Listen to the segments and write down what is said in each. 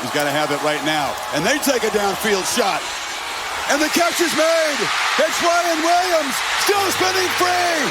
He's got to have it right now. And they take a downfield shot. And the catch is made. It's Ryan Williams, still spinning free.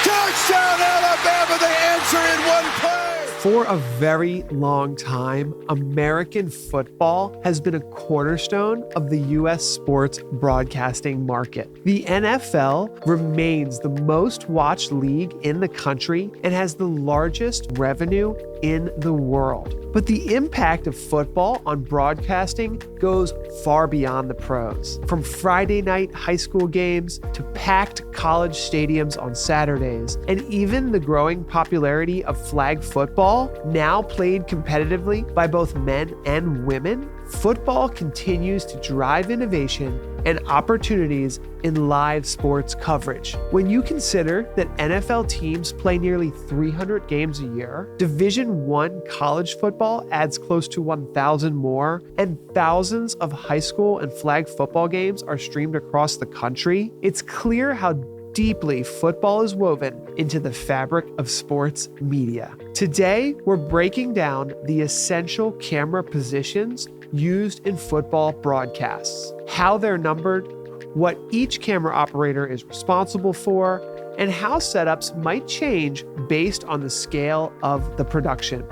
Touchdown, Alabama. They answer in one play. For a very long time, American football has been a cornerstone of the U.S. sports broadcasting market. The NFL remains the most watched league in the country and has the largest revenue in the world. But the impact of football on broadcasting goes far beyond the pros. From Friday night high school games to packed college stadiums on Saturdays, and even the growing popularity of flag football, now played competitively by both men and women, football continues to drive innovation and opportunities in live sports coverage. When you consider that NFL teams play nearly 300 games a year, Division I college football adds close to 1,000 more, and thousands of high school and flag football games are streamed across the country, it's clear how deeply football is woven into the fabric of sports media. Today, we're breaking down the essential camera positions used in football broadcasts, how they're numbered, what each camera operator is responsible for, and how setups might change based on the scale of the production.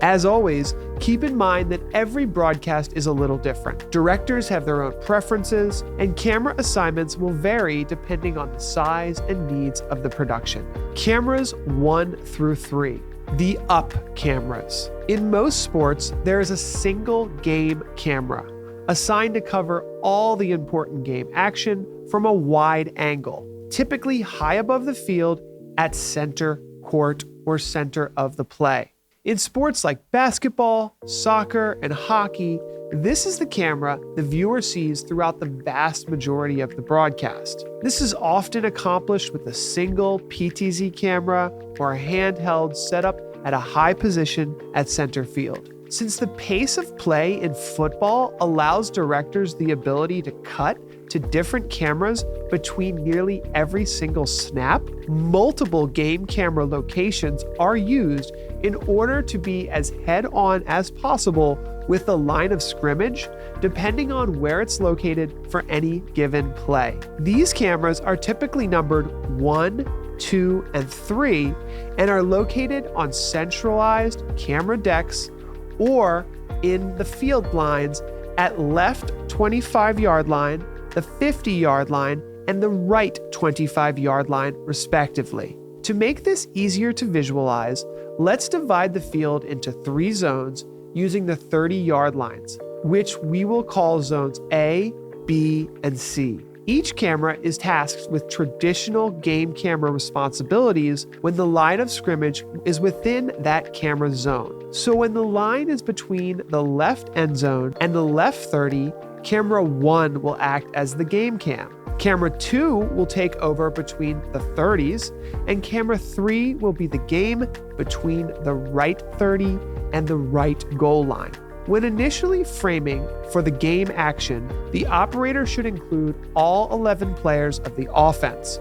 As always, keep in mind that every broadcast is a little different. Directors have their own preferences, and camera assignments will vary depending on the size and needs of the production. Cameras 1 through 3. The up cameras. In most sports, there is a single game camera assigned to cover all the important game action from a wide angle, typically high above the field at center court or center of the play. In sports like basketball, soccer, and hockey, this is the camera the viewer sees throughout the vast majority of the broadcast. This is often accomplished with a single PTZ camera or a handheld set up at a high position at center field. Since the pace of play in football allows directors the ability to cut to different cameras between nearly every single snap, multiple game camera locations are used in order to be as head-on as possible with the line of scrimmage, depending on where it's located for any given play. These cameras are typically numbered 1, 2, and 3, and are located on centralized camera decks or in the field lines at left 25-yard line, the 50-yard line, and the right 25-yard line, respectively. To make this easier to visualize, let's divide the field into 3 zones using the 30-yard lines, which we will call zones A, B, and C. Each camera is tasked with traditional game camera responsibilities when the line of scrimmage is within that camera zone. So when the line is between the left end zone and the left 30, camera 1 will act as the game cam. Camera 2 will take over between the 30s, and camera 3 will be the game between the right 30 and the right goal line. When initially framing for the game action, the operator should include all 11 players of the offense,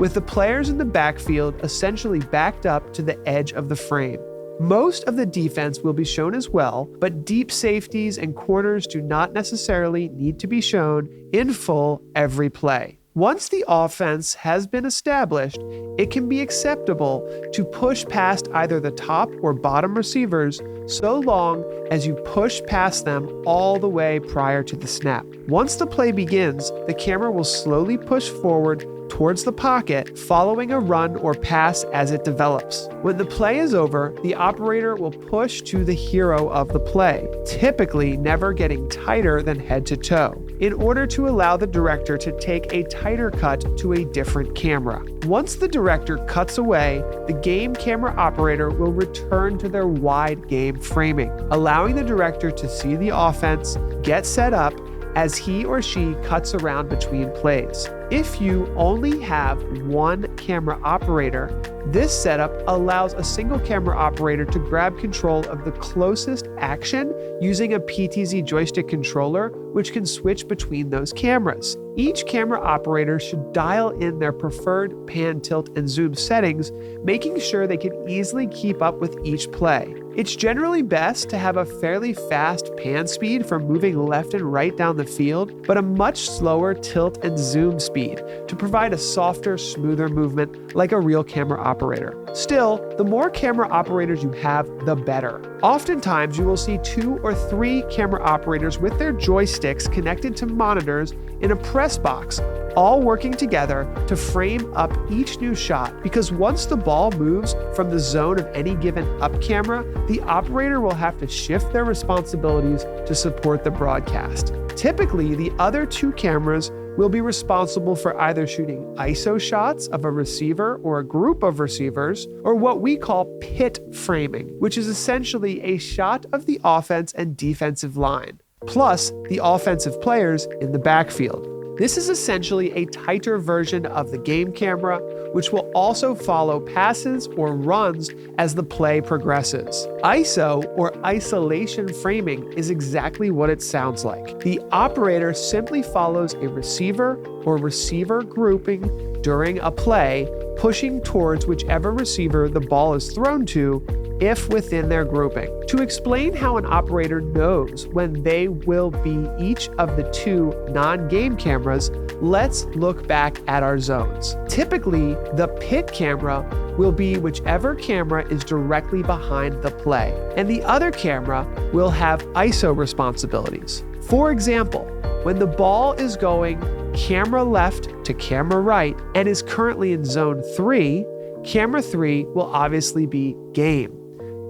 with the players in the backfield essentially backed up to the edge of the frame. Most of the defense will be shown as well, but deep safeties and corners do not necessarily need to be shown in full every play. Once the offense has been established, it can be acceptable to push past either the top or bottom receivers so long as you push past them all the way prior to the snap. Once the play begins, the camera will slowly push forward towards the pocket, following a run or pass as it develops. When the play is over, the operator will push to the hero of the play, typically never getting tighter than head to toe, in order to allow the director to take a tighter cut to a different camera. Once the director cuts away, the game camera operator will return to their wide game framing, allowing the director to see the offense get set up as he or she cuts around between plays. If you only have one camera operator, This setup allows a single camera operator to grab control of the closest action using a PTZ joystick controller, which can switch between those cameras. Each camera operator should dial in their preferred pan, tilt, and zoom settings, making sure they can easily keep up with each play. It's generally best to have a fairly fast pan speed for moving left and right down the field, but a much slower tilt and zoom speed to provide a softer, smoother movement like a real camera operator. Still, the more camera operators you have, the better. Oftentimes, you will see 2 or 3 camera operators with their joysticks connected to monitors in a press box, all working together to frame up each new shot, because once the ball moves from the zone of any given up camera, the operator will have to shift their responsibilities to support the broadcast. Typically, the other 2 cameras will be responsible for either shooting ISO shots of a receiver or a group of receivers, or what we call pit framing, which is essentially a shot of the offense and defensive line, plus the offensive players in the backfield. This is essentially a tighter version of the game camera, which will also follow passes or runs as the play progresses. ISO, or isolation framing, is exactly what it sounds like. The operator simply follows a receiver or receiver grouping during a play, pushing towards whichever receiver the ball is thrown to, if within their grouping. To explain how an operator knows when they will be each of the 2 non-game cameras, let's look back at our zones. Typically, the pit camera will be whichever camera is directly behind the play, and the other camera will have ISO responsibilities. For example, when the ball is going camera left to camera right and is currently in zone 3, camera 3 will obviously be game.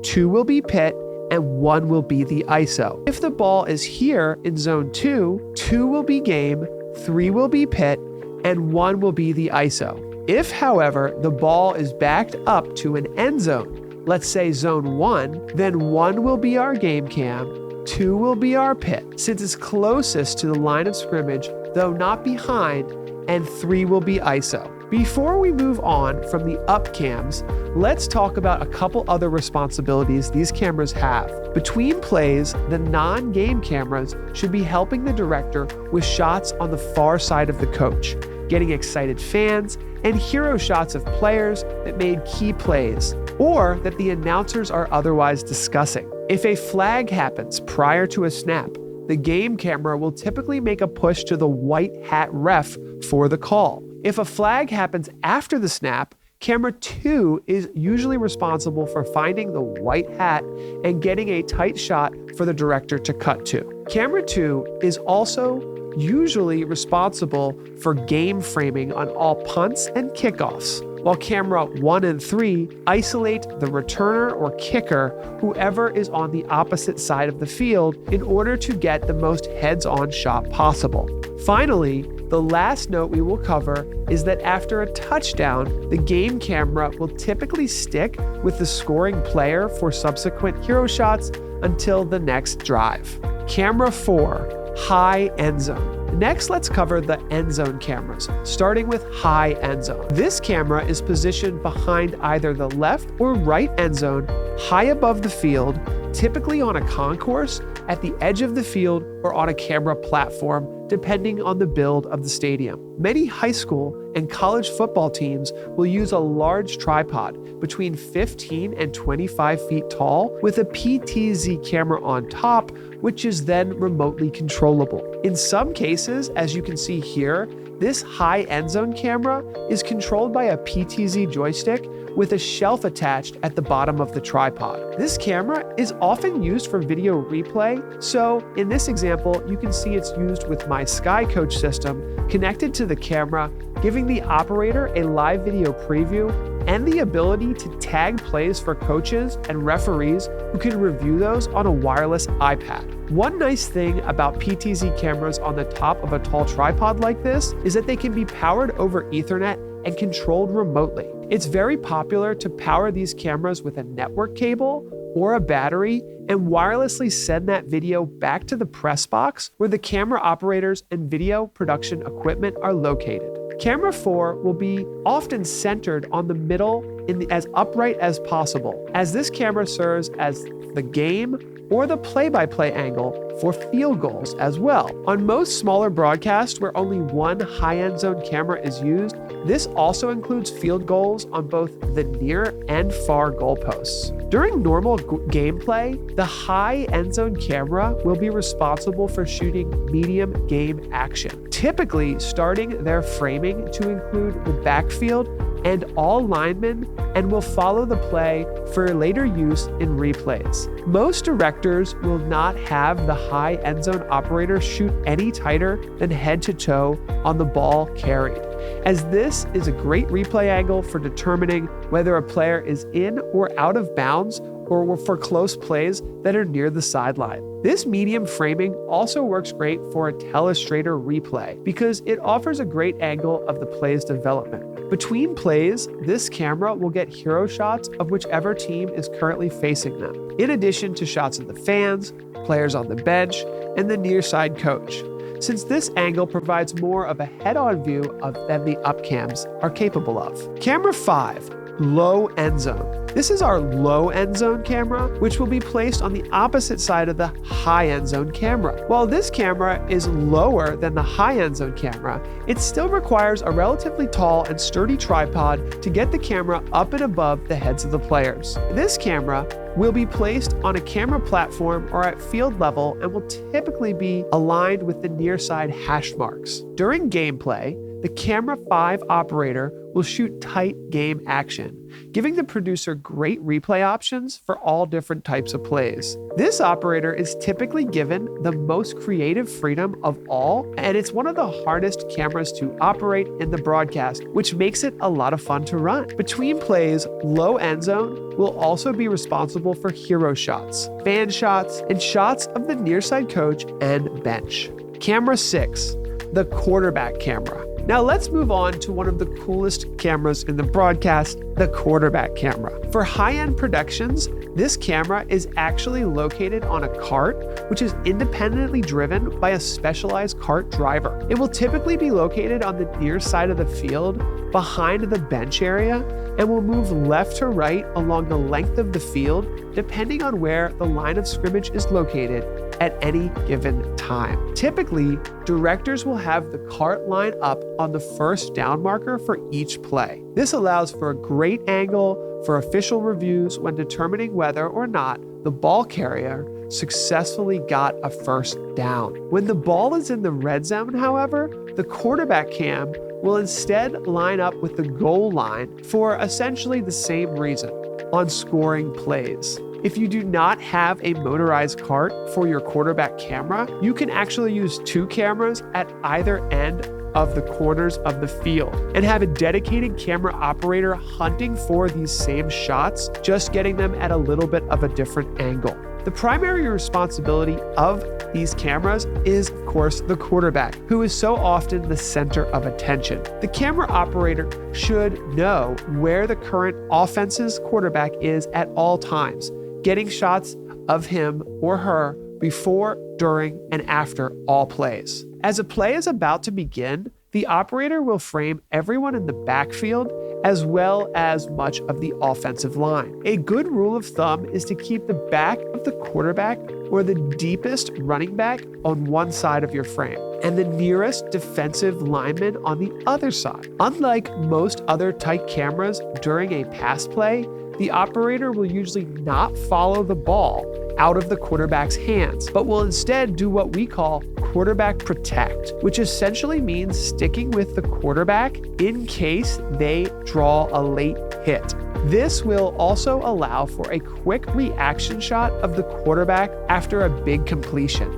2 will be pit, and 1 will be the ISO. If the ball is here in zone 2, 2 will be game, 3 will be pit, and 1 will be the ISO. If, however, the ball is backed up to an end zone, let's say zone 1, then 1 will be our game cam, 2 will be our pit, since it's closest to the line of scrimmage, though not behind, and 3 will be ISO. Before we move on from the up cams, let's talk about a couple other responsibilities these cameras have. Between plays, the non-game cameras should be helping the director with shots on the far side of the coach, getting excited fans, and hero shots of players that made key plays, or that the announcers are otherwise discussing. If a flag happens prior to a snap, the game camera will typically make a push to the white hat ref for the call. If a flag happens after the snap, camera 2 is usually responsible for finding the white hat and getting a tight shot for the director to cut to. Camera 2 is also usually responsible for game framing on all punts and kickoffs, while camera 1 and 3 isolate the returner or kicker, whoever is on the opposite side of the field, in order to get the most heads-on shot possible. Finally, the last note we will cover is that after a touchdown, the game camera will typically stick with the scoring player for subsequent hero shots until the next drive. Camera 4, high end zone. Next, let's cover the end zone cameras, starting with high end zone. This camera is positioned behind either the left or right end zone, high above the field, typically on a concourse, at the edge of the field, or on a camera platform, depending on the build of the stadium. Many high school and college football teams will use a large tripod between 15 and 25 feet tall with a PTZ camera on top, which is then remotely controllable. In some cases, as you can see here, this high end zone camera is controlled by a PTZ joystick with a shelf attached at the bottom of the tripod. This camera is often used for video replay, so in this example, you can see it's used with my SkyCoach system connected to the camera, giving the operator a live video preview and the ability to tag plays for coaches and referees who can review those on a wireless iPad. One nice thing about PTZ cameras on the top of a tall tripod like this is that they can be powered over Ethernet and controlled remotely. It's very popular to power these cameras with a network cable or a battery and wirelessly send that video back to the press box where the camera operators and video production equipment are located. Camera 4 will be often centered on the middle as upright as possible, as this camera serves as the game or the play-by-play angle for field goals as well. On most smaller broadcasts where only one high end zone camera is used, this also includes field goals on both the near and far goalposts. During normal gameplay, the high end zone camera will be responsible for shooting medium game action, typically starting their framing to include the backfield and all linemen, and will follow the play for later use in replays. Most directors will not have the high end zone operator shoot any tighter than head to toe on the ball carried, as this is a great replay angle for determining whether a player is in or out of bounds or for close plays that are near the sideline. This medium framing also works great for a Telestrator replay because it offers a great angle of the play's development. Between plays, this camera will get hero shots of whichever team is currently facing them, in addition to shots of the fans, players on the bench, and the near side coach, since this angle provides more of a head-on view than the upcams are capable of. Camera 5. Low end zone. This is our low end zone camera, which will be placed on the opposite side of the high end zone camera. While this camera is lower than the high end zone camera, it still requires a relatively tall and sturdy tripod to get the camera up and above the heads of the players. This camera will be placed on a camera platform or at field level and will typically be aligned with the near side hash marks. During gameplay, the Camera 5 operator will shoot tight game action, giving the producer great replay options for all different types of plays. This operator is typically given the most creative freedom of all, and it's one of the hardest cameras to operate in the broadcast, which makes it a lot of fun to run. Between plays, low end zone will also be responsible for hero shots, fan shots, and shots of the near side coach and bench. Camera 6, the quarterback camera. Now let's move on to one of the coolest cameras in the broadcast, the quarterback camera. For high-end productions, this camera is actually located on a cart, which is independently driven by a specialized cart driver. It will typically be located on the near side of the field, behind the bench area, and will move left to right along the length of the field, depending on where the line of scrimmage is located at any given time. Typically, directors will have the cart line up on the first down marker for each play. This allows for a great angle for official reviews when determining whether or not the ball carrier successfully got a first down. When the ball is in the red zone, however, the quarterback cam will instead line up with the goal line for essentially the same reason, on scoring plays. If you do not have a motorized cart for your quarterback camera, you can actually use two cameras at either end of the corners of the field and have a dedicated camera operator hunting for these same shots, just getting them at a little bit of a different angle. The primary responsibility of these cameras is, of course, the quarterback, who is so often the center of attention. The camera operator should know where the current offense's quarterback is at all times, getting shots of him or her before, during, and after all plays. As a play is about to begin, the operator will frame everyone in the backfield as well as much of the offensive line. A good rule of thumb is to keep the back of the quarterback or the deepest running back on one side of your frame and the nearest defensive lineman on the other side. Unlike most other tight cameras during a pass play, the operator will usually not follow the ball out of the quarterback's hands, but will instead do what we call quarterback protect, which essentially means sticking with the quarterback in case they draw a late hit. This will also allow for a quick reaction shot of the quarterback after a big completion,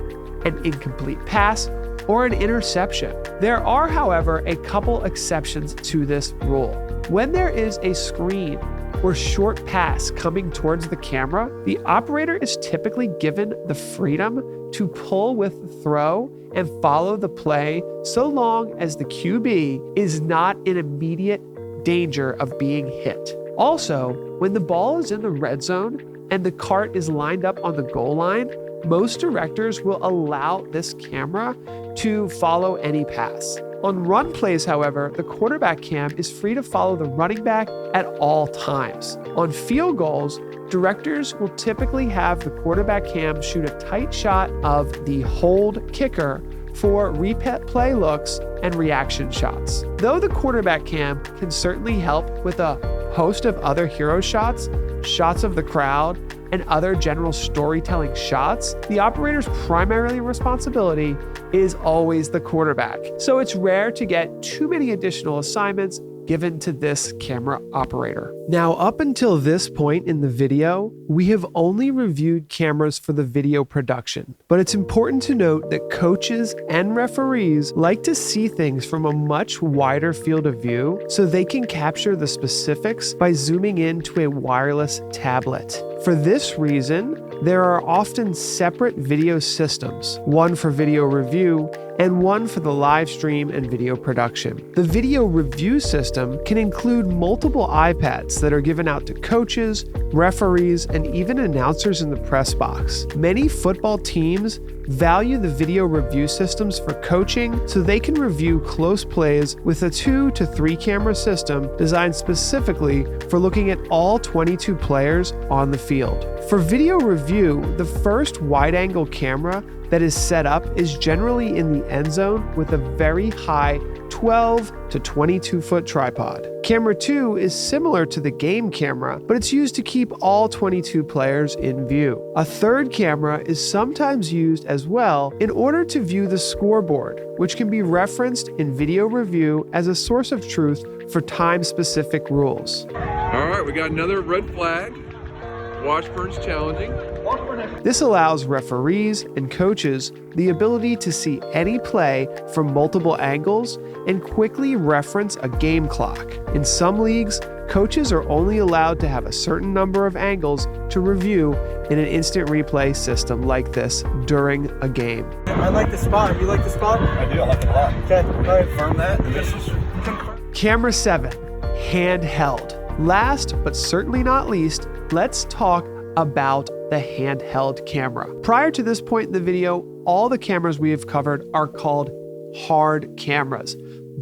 an incomplete pass, or an interception. There are, however, a couple exceptions to this rule. When there is a screen or short pass coming towards the camera, the operator is typically given the freedom to pull with the throw and follow the play so long as the QB is not in immediate danger of being hit. Also, when the ball is in the red zone and the cart is lined up on the goal line, most directors will allow this camera to follow any pass. On run plays, however, the quarterback cam is free to follow the running back at all times. On field goals, directors will typically have the quarterback cam shoot a tight shot of the hold kicker for replay looks and reaction shots. Though the quarterback cam can certainly help with a host of other hero shots, shots of the crowd, and other general storytelling shots, the operator's primary responsibility is always the quarterback. So it's rare to get too many additional assignments given to this camera operator. Now, up until this point in the video, we have only reviewed cameras for the video production, but it's important to note that coaches and referees like to see things from a much wider field of view so they can capture the specifics by zooming into a wireless tablet. For this reason, there are often separate video systems, one for video review and one for the live stream and video production. The video review system can include multiple iPads that are given out to coaches, referees, and even announcers in the press box. Many football teams value the video review systems for coaching so they can review close plays with a 2 to 3 camera system designed specifically for looking at all 22 players on the field. For video review, the first wide-angle camera that is set up is generally in the end zone with a very high 12 to 22 foot tripod. Camera 2 is similar to the game camera, but it's used to keep all 22 players in view. A third camera is sometimes used as well in order to view the scoreboard, which can be referenced in video review as a source of truth for time-specific rules. All right, we got another red flag. Washburn's challenging. This allows referees and coaches the ability to see any play from multiple angles and quickly reference a game clock. In some leagues, coaches are only allowed to have a certain number of angles to review in an instant replay system like this during a game. I like the spot. You like the spot? I do. I like it a lot. Okay. All right. Confirm that. This is Camera 7, handheld. Last but certainly not least, let's talk about the handheld camera. Prior to this point in the video, all the cameras we have covered are called hard cameras,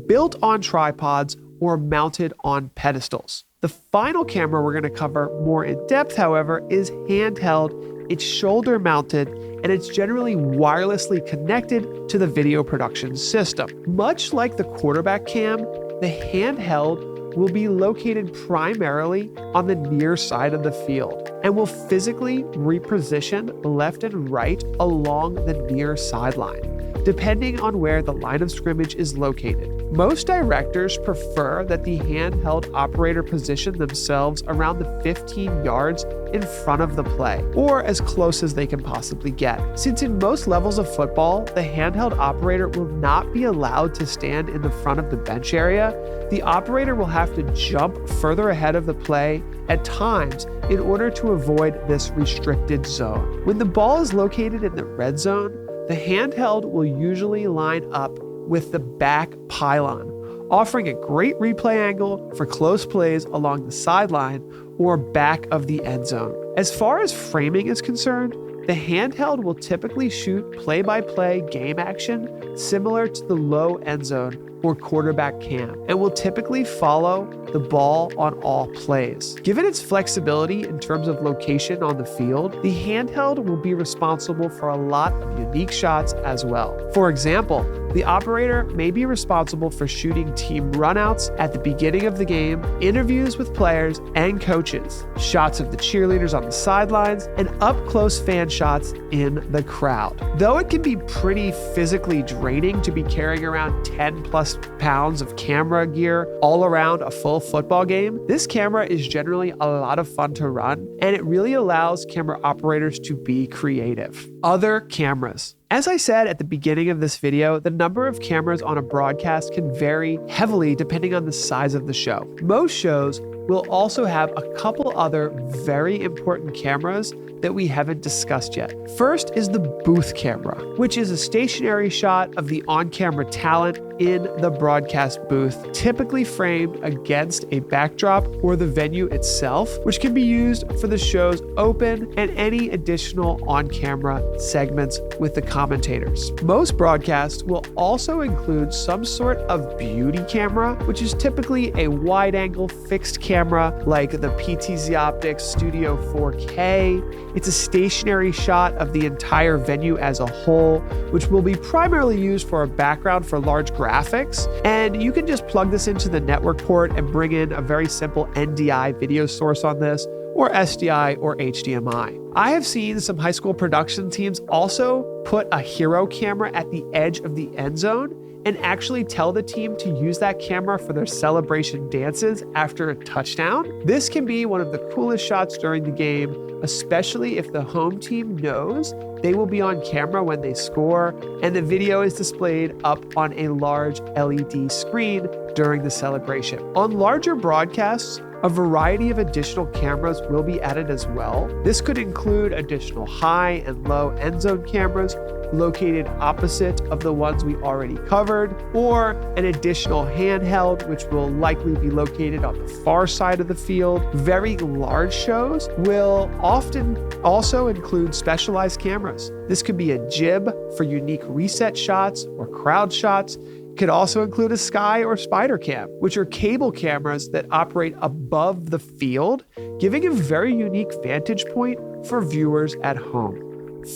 built on tripods or mounted on pedestals. The final camera we're going to cover more in depth, however, is handheld. It's shoulder mounted and it's generally wirelessly connected to the video production system. Much like the quarterback cam, the handheld will be located primarily on the near side of the field and will physically reposition left and right along the near sideline, depending on where the line of scrimmage is located. Most directors prefer that the handheld operator position themselves around the 15 yards in front of the play, or as close as they can possibly get. Since in most levels of football, the handheld operator will not be allowed to stand in the front of the bench area, the operator will have to jump further ahead of the play at times in order to avoid this restricted zone. When the ball is located in the red zone, the handheld will usually line up with the back pylon, offering a great replay angle for close plays along the sideline or back of the end zone. As far as framing is concerned, the handheld will typically shoot play-by-play game action similar to the low end zone or quarterback cam, and will typically follow the ball on all plays. Given its flexibility in terms of location on the field, the handheld will be responsible for a lot of unique shots as well. For example, the operator may be responsible for shooting team runouts at the beginning of the game, interviews with players and coaches, shots of the cheerleaders on the sidelines, and up-close fan shots in the crowd. Though it can be pretty physically draining to be carrying around 10 plus pounds of camera gear all around a full football game, this camera is generally a lot of fun to run, and it really allows camera operators to be creative. Other cameras. As I said at the beginning of this video, the number of cameras on a broadcast can vary heavily depending on the size of the show. Most shows will also have a couple other very important cameras that we haven't discussed yet. First is the booth camera, which is a stationary shot of the on-camera talent in the broadcast booth, typically framed against a backdrop or the venue itself, which can be used for the show's open and any additional on-camera segments with the commentators. Most broadcasts will also include some sort of beauty camera, which is typically a wide-angle fixed camera like the PTZOptics Studio 4K. It's a stationary shot of the entire venue as a whole, which will be primarily used for a background for large graphics. And you can just plug this into the network port and bring in a very simple NDI video source on this, or SDI or HDMI. I have seen some high school production teams also put a hero camera at the edge of the end zone and actually tell the team to use that camera for their celebration dances after a touchdown. This can be one of the coolest shots during the game, especially if the home team knows they will be on camera when they score and the video is displayed up on a large LED screen during the celebration. On larger broadcasts, a variety of additional cameras will be added as well. This could include additional high and low end zone cameras located opposite of the ones we already covered, or an additional handheld, which will likely be located on the far side of the field. Very large shows will often also include specialized cameras. This could be a jib for unique reset shots or crowd shots. Could also include a sky or spider cam, which are cable cameras that operate above the field, giving a very unique vantage point for viewers at home.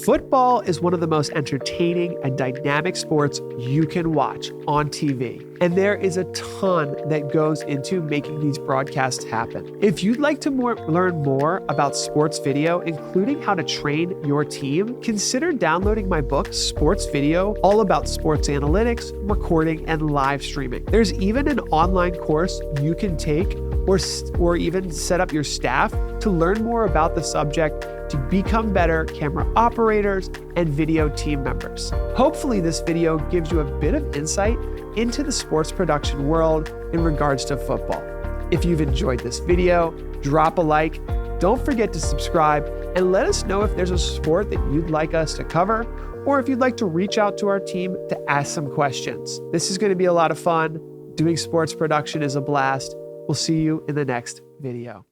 Football is one of the most entertaining and dynamic sports you can watch on TV, and there is a ton that goes into making these broadcasts happen. If you'd like to learn more about sports video, including how to train your team, consider downloading my book, Sports Video, all about sports analytics, recording, and live streaming. There's even an online course you can take or even set up your staff to learn more about the subject to become better camera operators and video team members. Hopefully this video gives you a bit of insight into the sports production world in regards to football. If you've enjoyed this video, drop a like, don't forget to subscribe, and let us know if there's a sport that you'd like us to cover, or if you'd like to reach out to our team to ask some questions. This is going to be a lot of fun. Doing sports production is a blast. We'll see you in the next video.